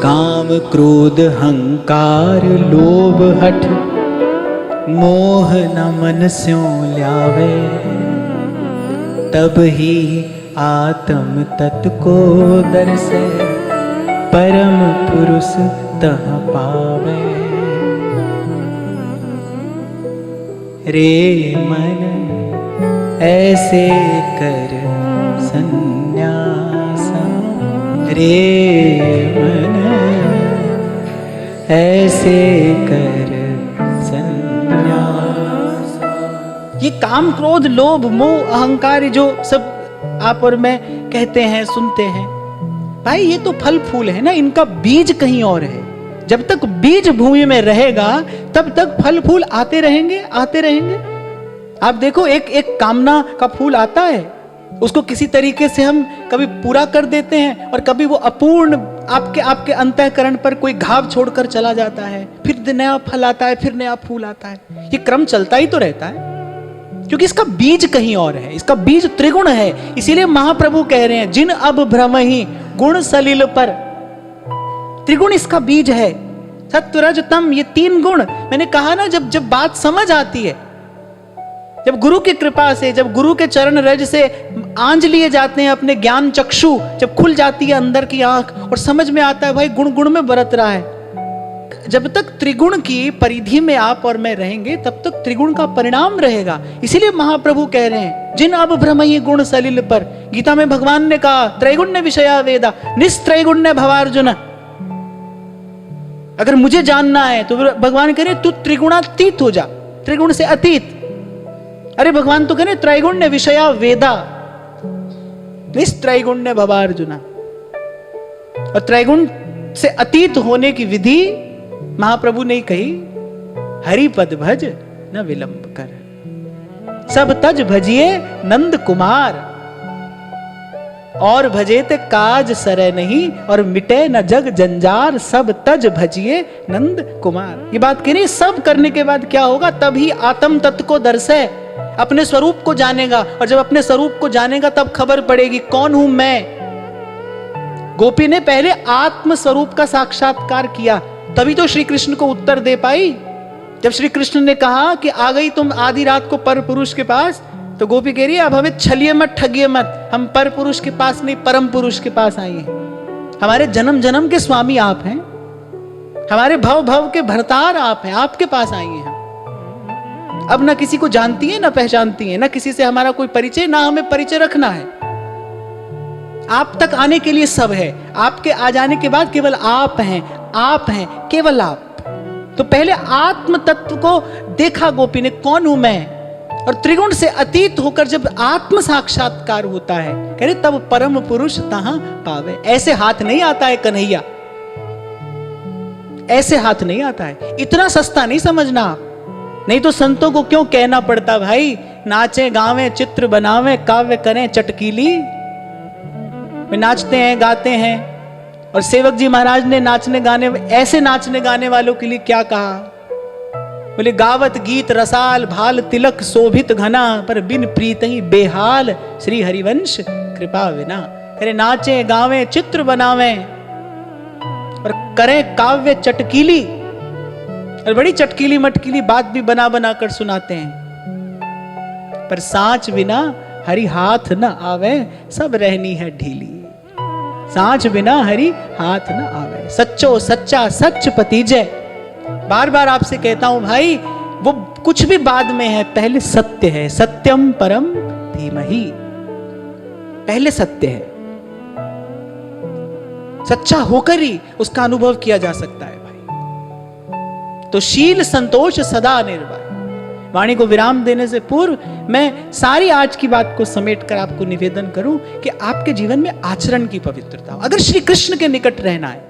काम क्रोध हंकार लोभ हठ मोह न मन स्यों ल्यावे, तब ही आत्म तत् को दर्शे परम पुरुष तह पावे। रे मन ऐसे कर संन्यास, रे मन ऐसे कर संन्यास। ये काम क्रोध लोभ मोह अहंकार जो सब आप और मैं कहते हैं सुनते हैं, भाई ये तो फल फूल है ना, इनका बीज कहीं और है। जब तक बीज भूमि में रहेगा तब तक फल फूल आते रहेंगे आते रहेंगे। आप देखो एक कामना का फूल आता है, उसको किसी तरीके से हम कभी पूरा कर देते हैं और कभी वो अपूर्ण आपके अंतःकरण पर कोई घाव छोड़कर चला जाता है, फिर नया फल आता है, फिर नया फूल आता है। ये क्रम चलता ही तो रहता है, क्योंकि इसका बीज कहीं और है, इसका बीज त्रिगुण है। इसीलिए महाप्रभु कह रहे हैं जिन अब भ्रम ही गुण सलिल पर, त्रिगुण इसका बीज है। सत्व रज तम, ये तीन गुण। मैंने कहा ना, जब बात समझ आती है, जब गुरु की कृपा से, जब गुरु के चरण रज से आंज लिए जाते हैं अपने ज्ञान चक्षु, जब खुल जाती है अंदर की आंख और समझ में आता है भाई गुण गुण में बरत रहा है। जब तक त्रिगुण की परिधि में आप और मैं रहेंगे तब तक त्रिगुण का परिणाम रहेगा। इसीलिए महाप्रभु कह रहे हैं जिन अब भ्रमहि गुण सलिल पर। गीता में भगवान ने कहा त्रैगुण्य विषया वेदा निस्त्रैगुण्य भवार्जुन। अगर मुझे जानना है तो भगवान कह रहे तू त्रिगुणातीत हो जा, त्रिगुण से अतीत। अरे भगवान तो कह रहे त्रैगुण्य विषया वेदा निस्त्रैगुण्य भवार्जुन। और त्रैगुण से अतीत होने की विधि महाप्रभु ने कही, हरि पद भज न विलंब कर, सब तज भजिए नंद कुमार, और भजे ते काज सरे नहीं, और मिटे न जग जंजार, सब तज भजिए नंद कुमार। ये बात कह रही, सब करने के बाद क्या होगा, तभी आत्म तत्व को दर्शे, अपने स्वरूप को जानेगा। और जब अपने स्वरूप को जानेगा तब खबर पड़ेगी कौन हूं मैं। गोपी ने पहले आत्म स्वरूप का साक्षात्कार किया, तभी तो श्री कृष्ण को उत्तर दे पाई। जब श्री कृष्ण ने कहा कि आ गई तुम आधी रात को पर पुरुष के पास, तो गोपी कह रही है अब हमें छलिए मत ठगिए मत, हम पर पुरुष के पास नहीं परम पुरुष के पास आई हैं। हमारे जन्म जन्म के स्वामी आप हैं, हमारे भव भव के भरतार आप हैं, आपके पास आई हैं। अब ना किसी को जानती है ना पहचानती है, ना किसी से हमारा कोई परिचय, ना हमें परिचय रखना है। आप तक आने के लिए सब है, आपके आ जाने के बाद केवल आप हैं, आप हैं, केवल आप। तो पहले आत्म तत्व को देखा गोपी ने, कौन हूं मैं। और त्रिगुण से अतीत होकर जब आत्म साक्षात्कार होता है, कह रहे तब परम पुरुष तहां पावे। ऐसे हाथ नहीं आता है कन्हैया, ऐसे हाथ नहीं आता है, इतना सस्ता नहीं समझना आप। नहीं तो संतों को क्यों कहना पड़ता भाई नाचे गावे चित्र बनावे काव्य करें चटकीली। वे नाचते हैं गाते हैं, और सेवक जी महाराज ने नाचने गाने, ऐसे नाचने गाने वालों के लिए क्या कहा, बोले गावत गीत रसाल भाल तिलक शोभित घना, पर बिन प्रीत ही बेहाल श्री हरिवंश कृपा विना। अरे नाचे गावे चित्र बनावे और करें काव्य चटकीली, और बड़ी चटकीली मटकीली बात भी बना बना कर सुनाते हैं, पर सांच बिना हरि हाथ न आवे, सब रहनी है ढीली। सांच बिना हरि हाथ न आवे, सच्चो सच्चा सच पतिजय। बार बार आपसे कहता हूं भाई, वो कुछ भी बाद में है, पहले सत्य है। सत्यम परम धीमहि, पहले सत्य है। सच्चा होकर ही उसका अनुभव किया जा सकता है भाई। तो शील संतोष सदा निर्भय। वाणी को विराम देने से पूर्व मैं सारी आज की बात को समेटकर आपको निवेदन करूं कि आपके जीवन में आचरण की पवित्रता, अगर श्री कृष्ण के निकट रहना है,